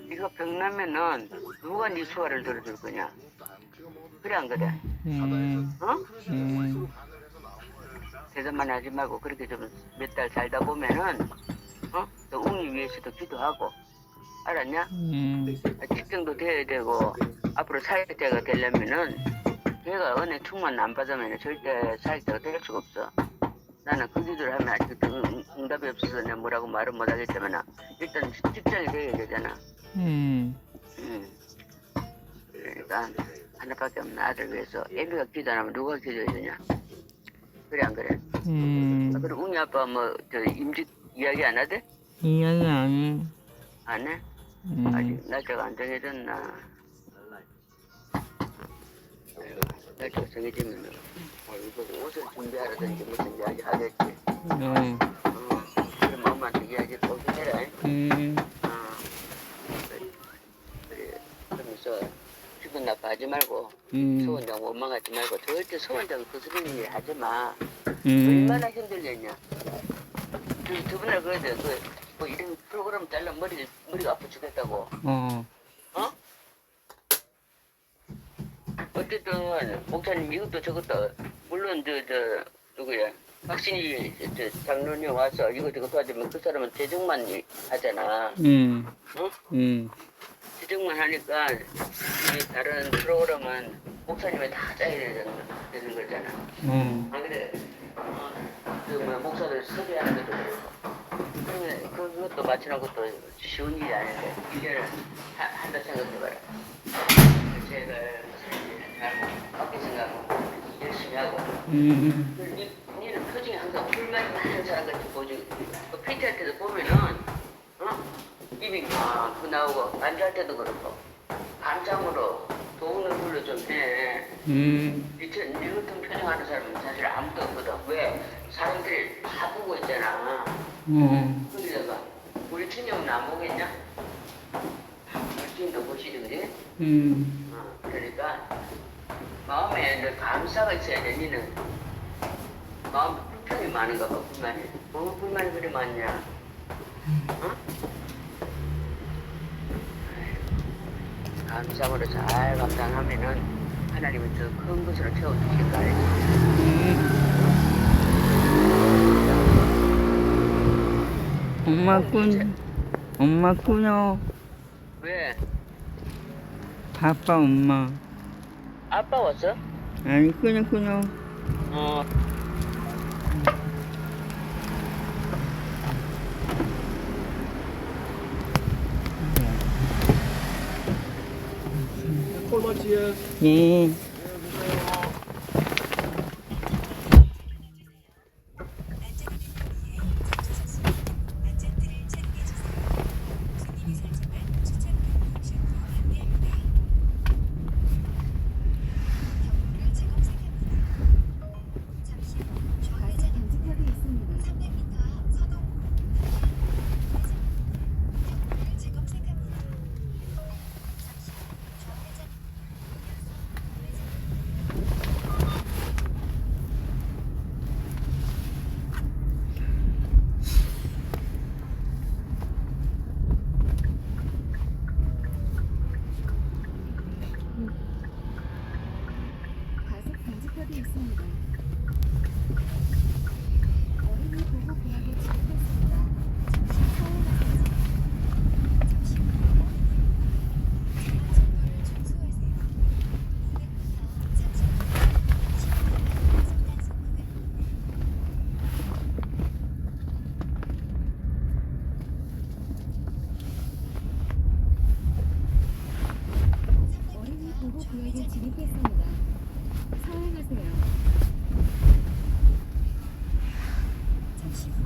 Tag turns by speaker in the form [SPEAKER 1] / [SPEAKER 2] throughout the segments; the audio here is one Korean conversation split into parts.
[SPEAKER 1] 네가 병나면은 누가 네 수화를 들어줄 거냐? 그래 안 그래? 어? 대답만 하지 말고 그렇게 좀 몇 달 살다 보면은 너 웅이 위해서도 기도하고 알았냐? 직장도 돼야 되고 앞으로 사역자가 되려면은 걔가 은혜 충만 안 받으면 절대 사역자가 될 수가 없어. 나는 그 기도를 하면 아직도 응답이 없어서 내가 뭐라고 말은 못 하겠지만 일단 직장이 돼야 되잖아. 그러니까 하나밖에 없는 아들 위해서 애비가 기도 안 하면 누가 기도해야 되냐? 그래 안 그래? 그리고 웅이 아빠 뭐 저 임직 이야기 안 하대?
[SPEAKER 2] 이야기 안 해.
[SPEAKER 1] 안 해? 아직 날짜가 안 정해졌나? 날짜가 정해지면 이거 옷을 준비하라든지 무슨 이야기 하겠지.
[SPEAKER 2] 네.
[SPEAKER 1] 그럼 엄마한테 이야기 꼭 해라. 그래. 그러면서 기분 나빠하지 말고 소원장 원망하지 말고 절대 소원장 거스르는 일 하지 마. 얼마나 힘들겠냐. 그래서 저번에 그러대 뭐 이런 프로그램 잘라 머리가 아파 죽겠다고. 어쨌든 목사님 이것도 저것도 물론 저 누구야 박신희 저 장로님 와서 이거 저거 도와주면 그 사람은 재정만 하잖아. 응? 재정만 하니까 이 다른 프로그램은 목사님이 다 짜야 되는 거잖아. 안 그래? 그뭐 목사들 섭외하는 것도 그렇고. 그러면 그것도 맞추는 것도 쉬운 일이 아닌데 1년을 한다 생각해봐라. 제가 바뀌 생각하고 열심히 하고 니는 표정이 항상 불만이 많은 사람 같이 보지. PT할 때도 보면은 입이 막 나오고 안주할 때도 그렇고 감정으로 좋은 얼굴로 좀 해. 니 같은 표정하는 사람은 사실 아무도 없거든. 왜? 사람들이 다 보고 있잖아. 그러다가 우리 친형은 안 보겠냐? 우리 친형도 보시던데? 그러니까 마음에 늘 감사가 있어야 돼. 니는 마음 불평이 많은가 봐. 불만이. 뭐 불만이 그리 많냐? 감사함으로 잘 감당하면은 하나님은 더 큰 것으로 채워주실 거 알지?
[SPEAKER 2] 엄마 끊어.
[SPEAKER 1] 왜?
[SPEAKER 2] 바빠, 엄마.
[SPEAKER 1] 아빠 왔어?
[SPEAKER 2] 아니, 끊어.
[SPEAKER 1] 어.
[SPEAKER 3] 콜마치에
[SPEAKER 2] 예.
[SPEAKER 4] 과속 방지턱이 있습니다. 어린이 보호 구역에 진입했습니다. 잠시 서울나선지 잠시 후 지하철도를 준수하세요. 200m 잠시 후 과속 단속 구간입니다. 어린이 보호 구역에 진입했습니다. 서행하세요. 잠시 후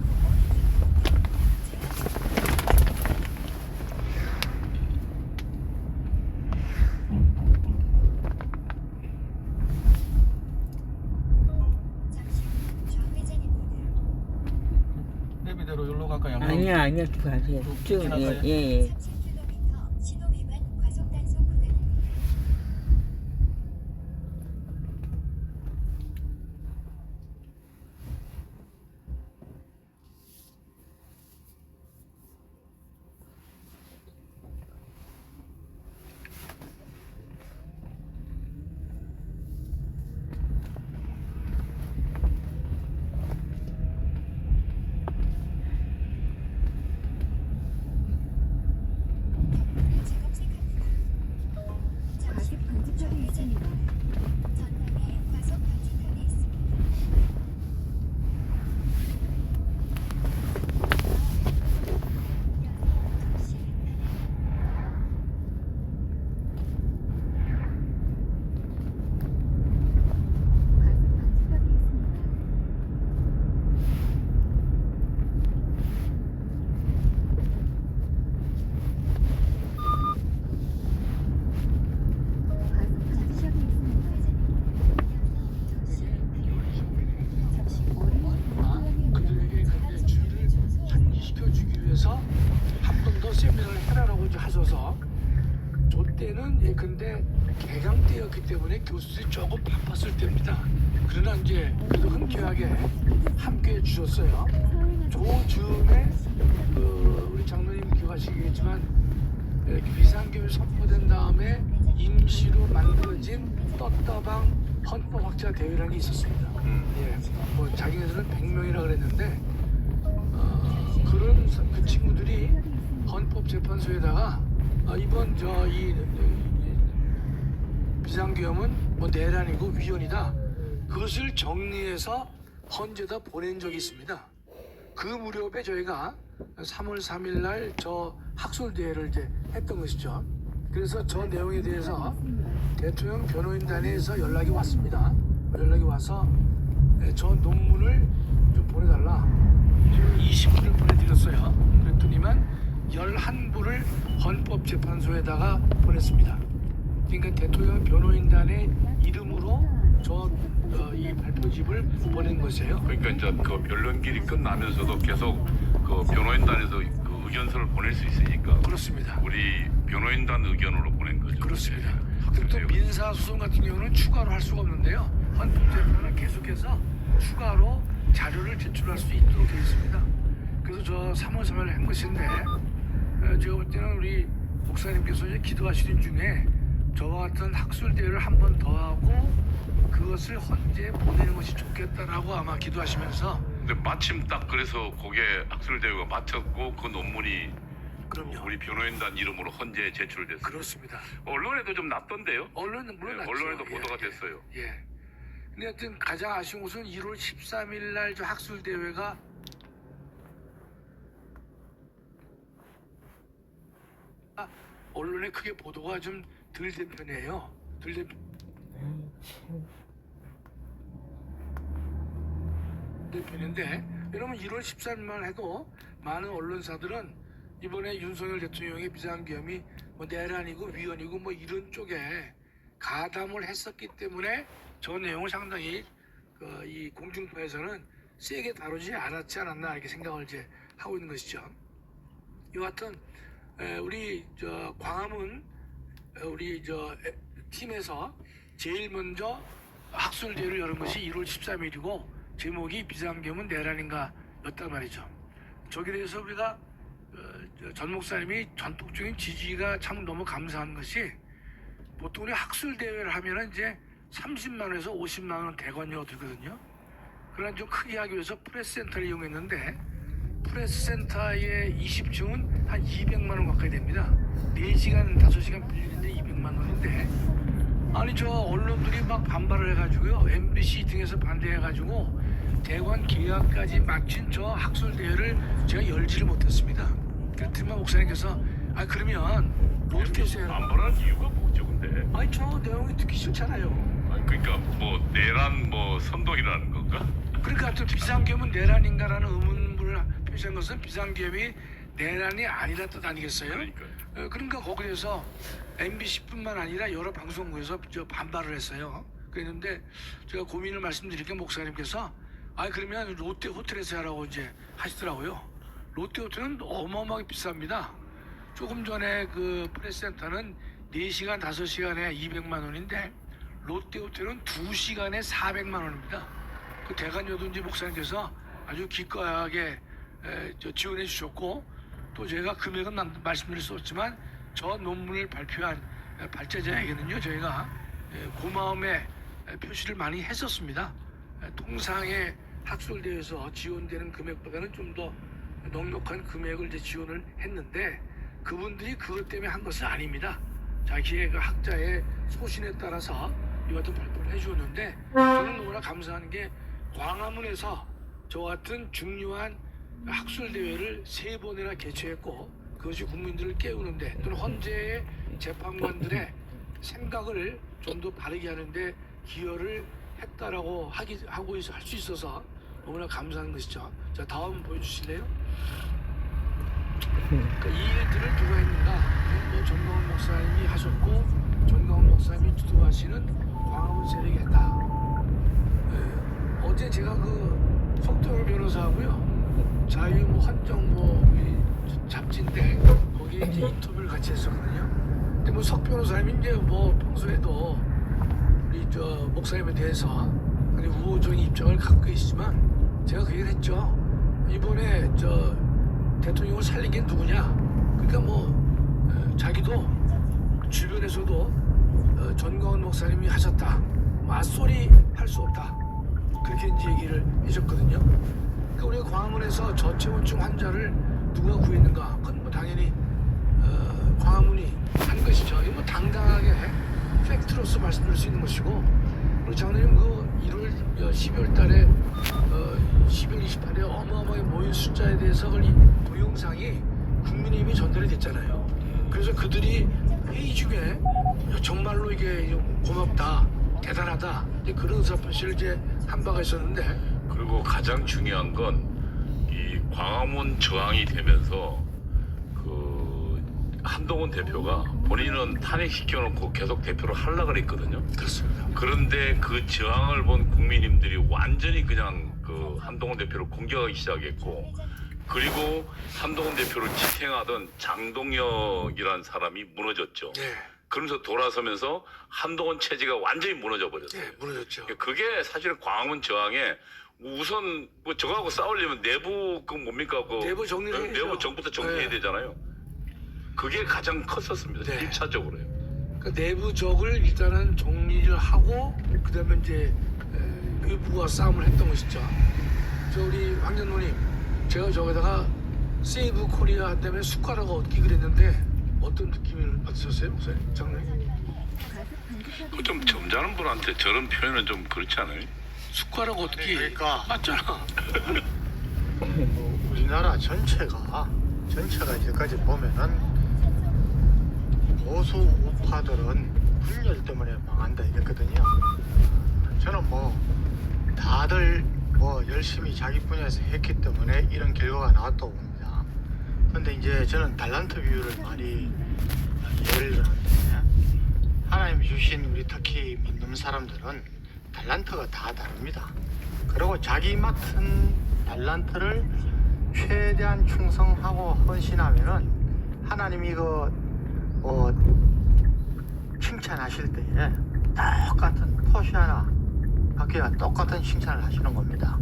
[SPEAKER 4] 좌회전입니다.
[SPEAKER 3] 내비대로 여기로 갈까요?
[SPEAKER 2] 아니야, 가세요. 쭉, 예.
[SPEAKER 4] 3km 신호 위반 과속 단속 구간입니다.
[SPEAKER 5] 하라라고 이제 하셔서 저 때는 예컨대 개강 때였기 때문에 교수들이 조금 바빴을 때입니다. 그러나 이제 그래도 흔쾌하게 함께해 주셨어요. 조즈음에 우리 장로님 기억하시겠지만 이렇게 비상계획이 선포된 다음에 임시로 만들어진 떴다방 헌법 확자 대회라는 게 있었습니다. 예, 뭐 자기네들은 100명이라 그랬는데 그 친구들이 헌법재판소에다가 이번 이 비상계엄은 뭐 내란이고 위헌이다. 그것을 정리해서 헌재에다 보낸 적이 있습니다. 그 무렵에 저희가 3월 3일 날 저 학술대회를 이제 했던 것이죠. 그래서 저 내용에 대해서 대통령 변호인단에서 연락이 왔습니다. 연락이 와서 저 논문을 좀 보내달라. 20부를 보내드렸어요. 그랬더니만 11부를 헌법재판소에다가 보냈습니다. 그러니까 대통령 변호인단의 이름으로 이 발표집을 보낸 것이에요.
[SPEAKER 6] 그러니까 이제 그 변론길이 끝나면서도 계속 그 변호인단에서 그 의견서를 보낼 수 있으니까
[SPEAKER 5] 그렇습니다.
[SPEAKER 6] 우리 변호인단 의견으로 보낸 거죠.
[SPEAKER 5] 그렇습니다. 그리고 또 민사소송 같은 경우는 추가로 할 수가 없는데요. 헌법재판은 계속해서 추가로 자료를 제출할 수 있도록 되어 있습니다. 그래서 저 3월 3일에 한 것인데 제가 볼 때는 우리 목사님께서 이제 기도하시는 중에 저와 같은 학술 대회를 한 번 더 하고 그것을 헌재에 보내는 것이 좋겠다라고 아마 기도하시면서.
[SPEAKER 6] 근데 마침 딱 그래서 그게 학술 대회가 마쳤고 그 논문이
[SPEAKER 5] 그럼요.
[SPEAKER 6] 우리 변호인단 이름으로 헌재에 제출됐어요.
[SPEAKER 5] 그렇습니다.
[SPEAKER 6] 언론에도 좀 났던데요.
[SPEAKER 5] 언론은 물론 났죠.
[SPEAKER 6] 언론에도 보도가 됐어요.
[SPEAKER 5] 예. 근데 하여튼 가장 아쉬운 것은 1월 13일 날 저 학술 대회가 언론에 크게 보도가 좀 덜 된 편이에요. 된 편인데 여러분 1월 13일만 해도 많은 언론사들은 이번에 윤석열 대통령의 비상계엄이 뭐 내란이고 위헌이고 뭐 이런 쪽에 가담을 했었기 때문에 저 내용을 상당히 이 공중파에서는 세게 다루지 않았지 않았나 이렇게 생각을 이제 하고 있는 것이죠. 여하튼 우리 저 광화문 우리 저 팀에서 제일 먼저 학술 대회를 여는 것이 1월 13일이고 제목이 비상계엄은 내란인가 였단 말이죠. 저기에 대해서 우리가 전 목사님이 전폭적인 지지가 참 너무 감사한 것이 보통 우리 학술 대회를 하면은 이제 30만 원에서 50만 원 대관료가 들거든요. 그러나 좀 크게 하기 위해서 프레스센터를 이용했는데 프레스센터의 20층은 한 200만 원 가까이 됩니다. 4시간, 5시간 빌리는데 200만 원인데 아니 저 언론들이 막 반발을 해가지고요. MBC 등에서 반대해가지고 대관 계약까지 마친 저 학술 대회를 제가 열지를 못했습니다. 그렇지만 목사님께서 그러면 롯데에서
[SPEAKER 6] 반발한 이유가 뭐죠, 근데?
[SPEAKER 5] 아니 저 내용이 듣기 싫잖아요.
[SPEAKER 6] 그러니까 뭐 내란 뭐 선동이라는 건가?
[SPEAKER 5] 그러니까 또 비상계엄은 내란인가라는 의문을 표시한 것은 비상계엄이 내란이 아니라 뜻 아니겠어요? 그러니까 거기에서 MBC뿐만 아니라 여러 방송국에서 저 반발을 했어요. 그랬는데 제가 고민을 말씀드리니까 목사님께서 그러면 롯데 호텔에서 하라고 이제 하시더라고요. 롯데 호텔은 어마어마하게 비쌉니다. 조금 전에 그 프레스센터는 4시간, 5시간에 200만 원인데 롯데 호텔은 2시간에 400만 원입니다. 그 대관료도 이제 목사님께서 아주 기꺼하게 지원해 주셨고 또 제가 금액은 말씀드릴 수 없지만 저 논문을 발표한 발제자에게는요 저희가 고마움의 표시를 많이 했었습니다. 통상의 학술대회에서 지원되는 금액보다는 좀 더 넉넉한 금액을 이제 지원을 했는데 그분들이 그것 때문에 한 것은 아닙니다. 자기의 그 학자의 소신에 따라서 이 같은 발표를 해주었는데 저는 너무나 감사한 게 광화문에서 저 같은 중요한 학술대회를 3번이나 개최했고 그것이 국민들을 깨우는데 또는 헌재의 재판관들의 생각을 좀 더 바르게 하는데 기여를 했다라고 할 수 있어서 너무나 감사한 것이죠. 자 다음 보여주실래요? 그러니까 이 일들을 누가 했는가? 뭐 전광훈 목사님이 하셨고 전광훈 목사님이 주도하시는 광화문 세력이 했다. 어제 제가 그 석동열 변호사하고요 자유 뭐 헌정 뭐 잡지인데 거기 거기 이제 인터뷰를 같이 했었거든요. 근데 뭐 석 변호사님이 이제 뭐 평소에도 우리 저 목사님에 대해서 아니 우호적인 입장을 갖고 계시지만 제가 그 얘기를 했죠. 이번에 저 대통령을 살린 게 누구냐? 그러니까 뭐 자기도 주변에서도 전광훈 목사님이 하셨다. 맞소리 할 수 없다. 그렇게 이제 얘기를 해줬거든요. 그러니까 우리가 광화문에서 저체온증 환자를 누가 구했는가? 그건 뭐 당연히 광화문이 한 것이죠. 이거 뭐 당당하게 팩트로서 말씀드릴 수 있는 것이고, 그리고 장로님 그 12월 달에 12월 28일에 어마어마하게 모인 숫자에 대해서 그 동영상이 국민의힘이 전달이 됐잖아요. 그래서 그들이 회의 중에 정말로 이게 고맙다, 대단하다, 이제 그런 의사표시를 이제 한 바가 있었는데,
[SPEAKER 6] 그리고 가장 중요한 건 이 광화문 저항이 되면서 그 한동훈 대표가 본인은 탄핵시켜놓고 계속 대표를 하려고 그랬거든요.
[SPEAKER 5] 그렇습니다.
[SPEAKER 6] 그런데 그 저항을 본 국민님들이 완전히 그냥 그 한동훈 대표를 공격하기 시작했고, 그리고 한동훈 대표를 지탱하던 장동혁이라는 사람이 무너졌죠.
[SPEAKER 5] 네,
[SPEAKER 6] 그러면서 돌아서면서 한동훈 체제가 완전히 무너져 버렸어요.
[SPEAKER 5] 네, 무너졌죠.
[SPEAKER 6] 그게 사실은 광화문 저항에 우선 뭐 저거하고 싸우려면 내부 그 뭡니까 그
[SPEAKER 5] 내부 정리를 해야죠.
[SPEAKER 6] 내부 정부터 정리해야
[SPEAKER 5] 네.
[SPEAKER 6] 되잖아요. 그게 가장 컸었습니다.
[SPEAKER 5] 네.
[SPEAKER 6] 1차적으로요.
[SPEAKER 5] 그 내부적을 일단은 정리를 하고 그다음에 이제 외부와 싸움을 했던 것이죠. 저 우리 황전노님, 제가 저기다가 세이브 코리아 때문에 숟가락 얻기 그랬는데 어떤 느낌을 받으셨어요, 목사님? 장로님?
[SPEAKER 6] 좀 점잖은 분한테 저런 표현은 좀 그렇지 않아요?
[SPEAKER 5] 숟가락 얻기
[SPEAKER 7] 그러니까.
[SPEAKER 5] 맞잖아.
[SPEAKER 7] 우리나라 전체가 이제까지 보면은 보수 우파들은 분열 때문에 망한다 이랬거든요. 저는 뭐 다들 뭐 열심히 자기 분야에서 했기 때문에 이런 결과가 나왔다고 봅니다. 근데 이제 저는 달란트 비율을 많이 예를 들었는데, 하나님이 주신 우리 특히 믿는 사람들은 달란트가 다 다릅니다. 그리고 자기 맡은 달란트를 최대한 충성하고 헌신하면은 하나님이 칭찬하실 때에 똑같은 토시 하나 바퀴가 똑같은 칭찬을 하시는 겁니다.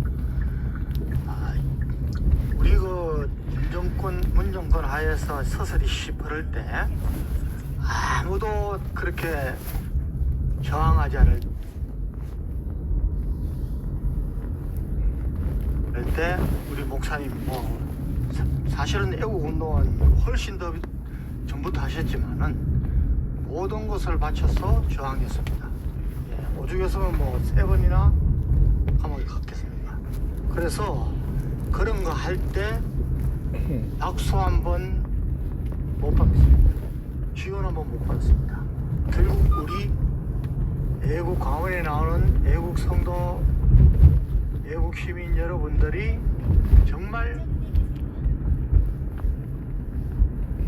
[SPEAKER 7] 우리 문정권 하에서 서서히 시퍼를 때 아무도 그렇게 저항하지 않을 때 우리 목사님 사실은 애국운동은 훨씬 더 전부터 하셨지만은 모든 것을 바쳐서 저항했습니다. 오죽했으면 3번이나 감옥에 갔겠습니다. 그래서 그런 거 할 때 낙수 한 번 못 받았습니다. 지원 한 번 못 받았습니다. 결국 우리 애국 광화문에 나오는 애국 성도, 애국 시민 여러분들이 정말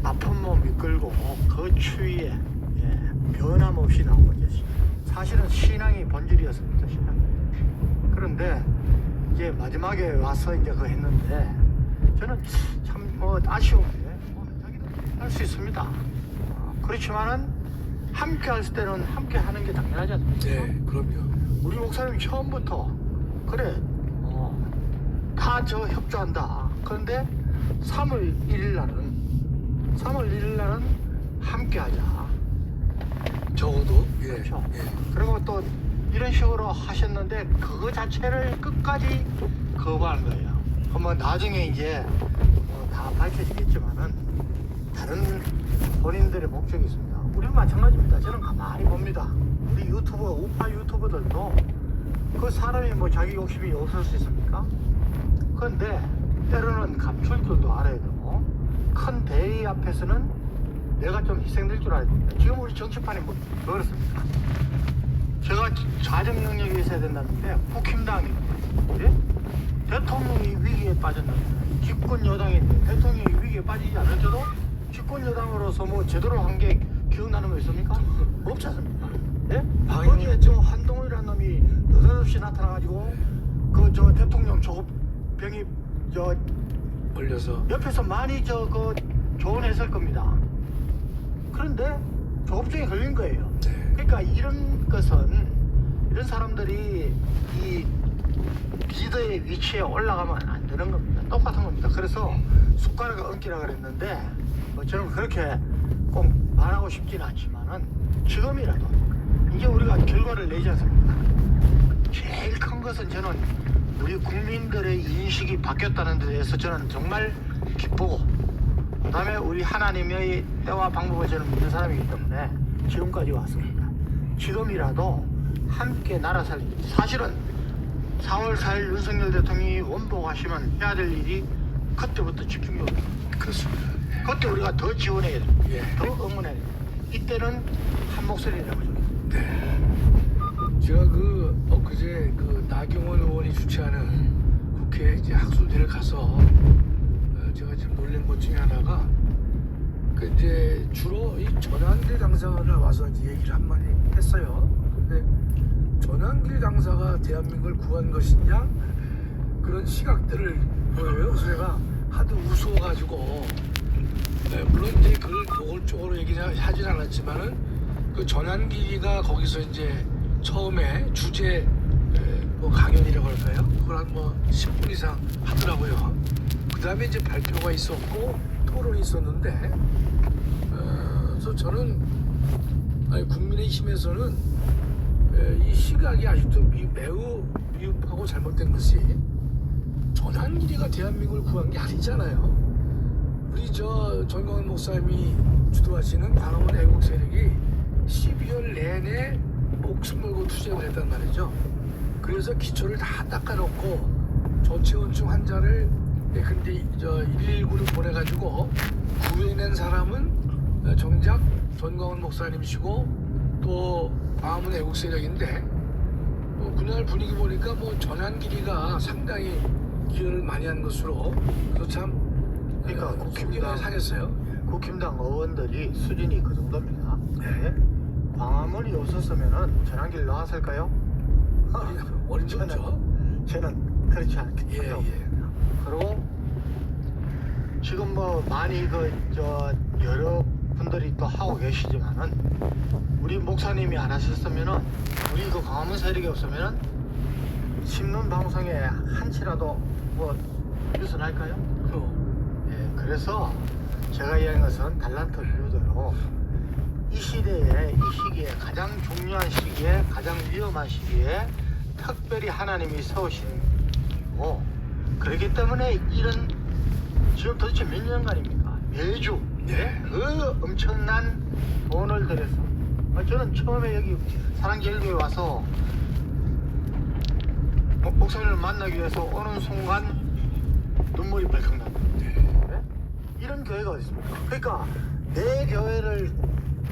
[SPEAKER 7] 아픈 몸 이끌고 그 추위에 변함없이 나온 거죠. 사실은 신앙이 본질이었습니다. 신앙. 그런데 이제 마지막에 와서 이제 그거 했는데 저는 참 아쉬운 게 할 수 있습니다. 그렇지만은 함께 할 때는 함께 하는 게 당연하지 않습니까?
[SPEAKER 5] 네, 그럼요.
[SPEAKER 7] 우리 목사님이 처음부터 그래 다 저 협조한다. 그런데 3월 1일 날은 함께 하자.
[SPEAKER 5] 적어도
[SPEAKER 7] 그렇죠.
[SPEAKER 5] 예.
[SPEAKER 7] 그리고 또 이런 식으로 하셨는데 그거 자체를 끝까지 거부하는 거예요. 그러면 나중에 이제 다 밝혀지겠지만은 다른 본인들의 목적이 있습니다. 우리는 마찬가지입니다. 저는 가만히 봅니다. 우리 우파 유튜버들도 그 사람이 자기 욕심이 없을 수 있습니까? 그런데 때로는 감출 줄도 알아야 되고 큰 대의 앞에서는 내가 좀 희생될 줄 알아야 됩니다. 지금 우리 정치판이 그렇습니까? 제가 자정 능력이 있어야 된다는데 국힘당이 대통령이 위기에 빠졌는데 집권 여당인데 대통령이 위기에 빠지지 않을지도 집권 여당으로서 제대로 한 게 기억나는 거 있습니까? 없지 않습니까? 예? 거기에 한동훈이라는 놈이 느닷없이 나타나가지고 저 대통령 병이
[SPEAKER 5] 올려서
[SPEAKER 7] 옆에서 많이 조언했을 겁니다. 그런데 조급증에 걸린 거예요. 그러니까 이런 것은 이런 사람들이 이 리더의 위치에 올라가면 안 되는 겁니다. 똑같은 겁니다. 그래서 숟가락을 얹기라 그랬는데 뭐 저는 그렇게 꼭 말하고 싶지는 않지만은 지금이라도 이제 우리가 결과를 내지 않습니까? 제일 큰 것은 저는 우리 국민들의 인식이 바뀌었다는 데 대해서 저는 정말 기쁘고, 그 다음에 우리 하나님의 때와 방법을 저는 믿는 사람이기 때문에 지금까지 왔습니다. 지금이라도 함께 나라 살리기. 사실은 4월 4일 윤석열 대통령이 원복하시면 해야 될 일이 그때부터 집중력이
[SPEAKER 5] 그렇습니다.
[SPEAKER 7] 그때 우리가 더 지원해야 됩니다.
[SPEAKER 5] 예.
[SPEAKER 7] 더 응원해야 됩니다. 이때는 한 목소리라고 좀.
[SPEAKER 5] 제가 엊그제 나경원 의원이 주최하는 국회 이제 학술대를 가서 제가 지금 놀란 것 중에 하나가 이제 주로 이 전환길 당사를 와서 이제 얘기를 한마디 했어요. 근데 전환길 당사가 대한민국을 구한 것이냐 그런 시각들을 보여요. 그래서 제가 하도 우스워가지고 물론 이제 그걸 노골적으로 얘기를 하진 않았지만은 그 전환길이가 거기서 이제 처음에 주제 뭐 강연이라고 할까요? 그걸 한 뭐 10분 이상 하더라고요. 그 다음에 이제 발표가 있었고 토론이 있었는데 그래서 저는 국민의힘에서는 이 시각이 아직도 매우 미흡하고 잘못된 것이 전환길이가 대한민국을 구한 게 아니잖아요. 우리 전광훈 목사님이 주도하시는 광화문 애국 세력이 12월 내내 목숨 걸고 투쟁을 했단 말이죠. 그래서 기초를 다 닦아놓고 저체온증 환자를 근데 119를 보내가지고 구해낸 사람은 정작 전광훈 목사님이시고 또 광화문 애국 세력인데 그날 분위기 보니까 뭐 전환길이가 상당히 기여를 많이 한 것으로 그래서 참
[SPEAKER 7] 그러니까
[SPEAKER 5] 국힘당을 상했어요.
[SPEAKER 7] 국힘당 의원들이 수준이 그 정도입니다. 네. 광화문이 없었으면은 전환길 나왔을까요?
[SPEAKER 5] 어린 죠
[SPEAKER 7] 저는 그렇지 않겠다고
[SPEAKER 5] 예.
[SPEAKER 7] 봅니다. 그리고 지금 뭐 많이 여러 분들이 또 하고 계시지만은 우리 목사님이 안 하셨으면은 우리 광화문 세력이 없으면은 신문 방송에 한치라도 뭐 뉴스 날까요? 예, 그래서 제가 이야기한 것은 달란트 비유대로 이 시대에 이 시기에 가장 중요한 시기에 가장 위험한 시기에 특별히 하나님이 세우신 거 그렇기 때문에 이런 지금 도대체 몇 년간입니까? 매주 그 엄청난 돈을 들여서 저는 처음에 여기 사랑제일교회 와서 목사님을 만나기 위해서 오는 순간 눈물이 벌컥 납니다. 이런 교회가 어디 있습니까? 그러니까 내 교회를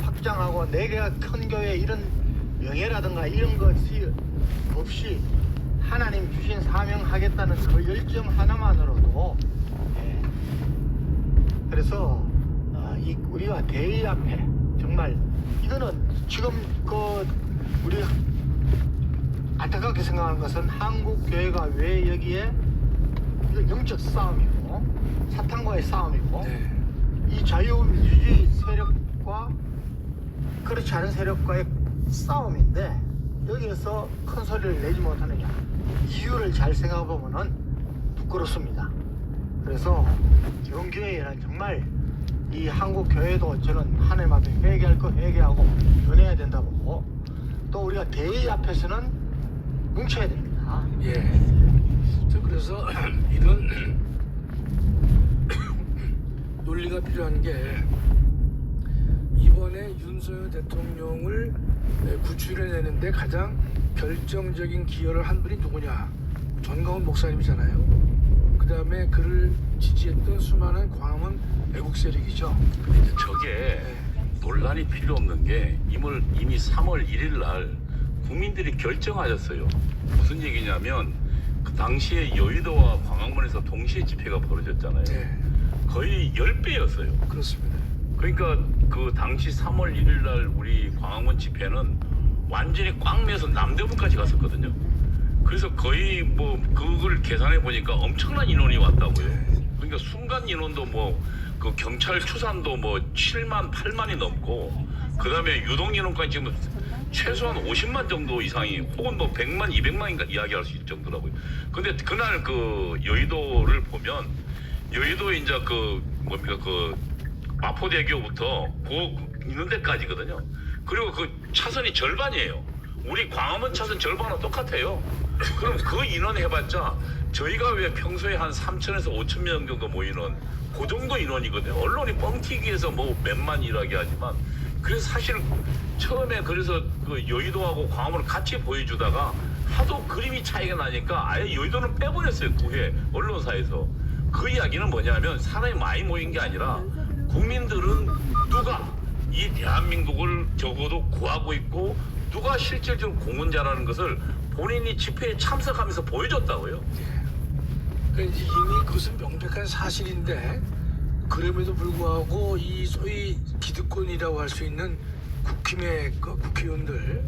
[SPEAKER 7] 확장하고 내가 큰 교회 이런 명예라든가 이런 것이 없이 하나님 주신 사명하겠다는 그 열정 하나만으로도 그래서 우리가 대의 앞에 정말 이거는 지금 우리 안타깝게 생각하는 것은 한국 교회가 왜 여기에 이건 영적 싸움이고 사탄과의 싸움이고 이 자유민주주의 세력과 그렇지 않은 세력과의 싸움인데 여기에서 큰 소리를 내지 못하느냐 이유를 잘 생각해보면은 부끄럽습니다. 그래서 지금 교회에는 정말 이 한국 교회도 저는 하나님 앞에 회개할 거 회개하고 변해야 된다 보고 또 우리가 대의 앞에서는 뭉쳐야 됩니다.
[SPEAKER 5] 예. 그래서 이런 논리가 필요한 게 이번에 윤석열 대통령을 구출해내는데 가장 결정적인 기여를 한 분이 누구냐? 전광훈 목사님이잖아요. 그 다음에 그를 지지했던 수많은 광화문 애국 세력이죠.
[SPEAKER 6] 근데 저게 논란이 필요 없는 게 이미 3월 1일 날 국민들이 결정하셨어요. 무슨 얘기냐면 그 당시에 여의도와 광화문에서 동시에 집회가 벌어졌잖아요. 거의 10배였어요.
[SPEAKER 5] 그렇습니다.
[SPEAKER 6] 그러니까 그 당시 3월 1일 날 우리 광화문 집회는 완전히 꽉 매서 남대문까지 갔었거든요. 그래서 거의 뭐 그걸 계산해 보니까 엄청난 인원이 왔다고요. 그러니까 순간 인원도 뭐 그 경찰 추산도 뭐 7만 8만이 넘고 그다음에 유동 인원까지 지금 최소한 50만 정도 이상이 혹은 뭐 100만 200만인가 이야기할 수 있을 정도라고요. 근데 그날 그 여의도를 보면 여의도에 이제 그 뭡니까 그 마포대교부터 그 있는 데까지거든요. 그리고 그 차선이 절반이에요. 우리 광화문 차선 절반은 똑같아요. 그럼 그 인원 해봤자 저희가 왜 평소에 한 3천에서 5천 명 정도 모이는 그 정도 인원이거든요. 언론이 뻥튀기 해서 뭐 몇만 이라게 하지만 그래서 사실 처음에 그래서 그 여의도하고 광화문을 같이 보여주다가 하도 그림이 차이가 나니까 아예 여의도는 빼버렸어요. 구회 언론사에서. 그 이야기는 뭐냐면 사람이 많이 모인 게 아니라 국민들은 누가 이 대한민국을 적어도 구하고 있고 누가 실질적으로 공헌자라는 것을 본인이 집회에 참석하면서 보여줬다고요.
[SPEAKER 5] 그러니까 이미 그것은 명백한 사실인데 그럼에도 불구하고 이 소위 기득권이라고 할 수 있는 국힘의 그 국회의원들,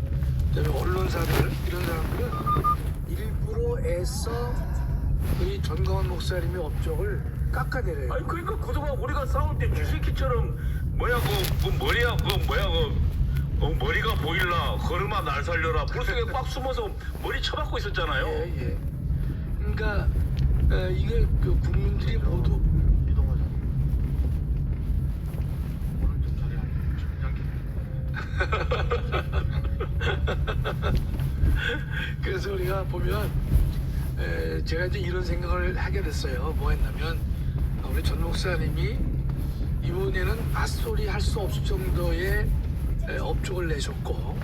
[SPEAKER 5] 그다음에 언론사들 이런 사람들은 일부러 애써 이 전광훈 목사님의 업적을 깎아내려요.
[SPEAKER 6] 아니 그러니까 그동안 우리가 싸울 때 쥐새끼처럼 뭐야 그 머리야 그 뭐야 그 머리가 보일라 걸음아 날 살려라 불속에 꽉 숨어서 머리 쳐박고 있었잖아요.
[SPEAKER 5] 예. 그러니까 이게 그 국민들이 모두
[SPEAKER 7] 이동하자. 오른쪽 자리 앉게.
[SPEAKER 5] 그래서 우리가 보면 제가 이제 이런 생각을 하게 됐어요. 뭐 했냐면 우리 전 목사님이 이번에는 맞소리 할 수 없을 정도의 업적을 내셨고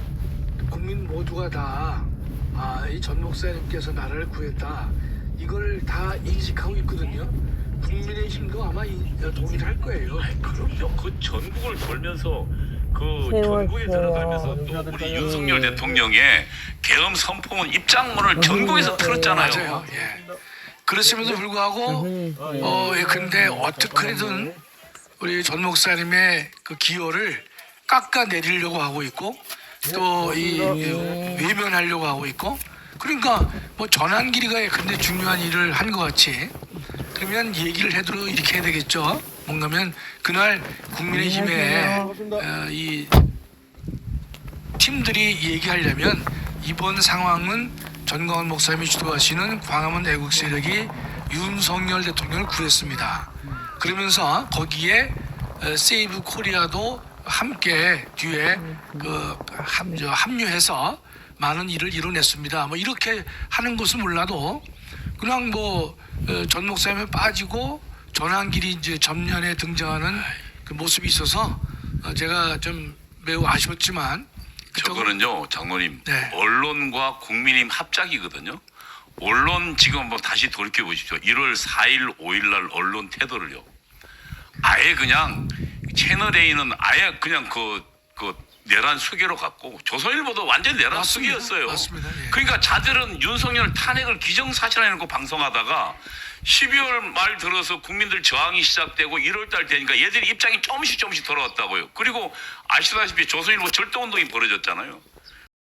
[SPEAKER 5] 국민 모두가 다 이 전 목사님께서 나라를 구했다 이걸 다 인식하고 있거든요. 국민의힘도 아마 동의를 할 거예요.
[SPEAKER 6] 그럼요. 그 전국을 돌면서 그 전국에 들어가면서 또 우리 윤석열 대통령의 계엄 선포문 입장문을 전국에서 틀었잖아요.
[SPEAKER 5] 맞아요. 예. 그렇음에도 불구하고 근데 어떻게든 우리 전 목사님의 그 기여를 깎아내리려고 하고 있고 또 이 외면하려고 하고 있고 그러니까 뭐 전환길이가 근데 중요한 일을 한 것 같이 그러면 얘기를 해도 이렇게 해야 되겠죠. 뭔가면 그날 국민의힘의 이 팀들이 얘기하려면 이번 상황은 전광훈 목사님이 주도하시는 광화문 애국 세력이 윤석열 대통령을 구했습니다. 그러면서 거기에 세이브 코리아도 함께 뒤에 합류해서 많은 일을 이뤄냈습니다. 뭐 이렇게 하는 것은 몰라도 그냥 뭐 전 목사님이 빠지고 전환길이 이제 전면에 등장하는 그 모습이 있어서 제가 좀 매우 아쉬웠지만
[SPEAKER 6] 저거는요, 장로님,
[SPEAKER 5] 네.
[SPEAKER 6] 언론과 국민의힘 합작이거든요. 언론 지금 뭐 다시 돌이켜 보십시오. 1월 4일, 5일 날 언론 태도를요. 아예 그냥 채널 A는 아예 그냥 그 내란 수계로 갔고 조선일보도 완전 내란
[SPEAKER 5] 맞습니다.
[SPEAKER 6] 수계였어요.
[SPEAKER 5] 맞습니다. 예.
[SPEAKER 6] 그러니까 자들은 윤석열 탄핵을 기정사실화해놓고 방송하다가 12월 말 들어서 국민들 저항이 시작되고 1월 달 되니까 얘들이 입장이 조금씩 돌아왔다고요. 그리고 아시다시피 조선일보 절도운동이 벌어졌잖아요.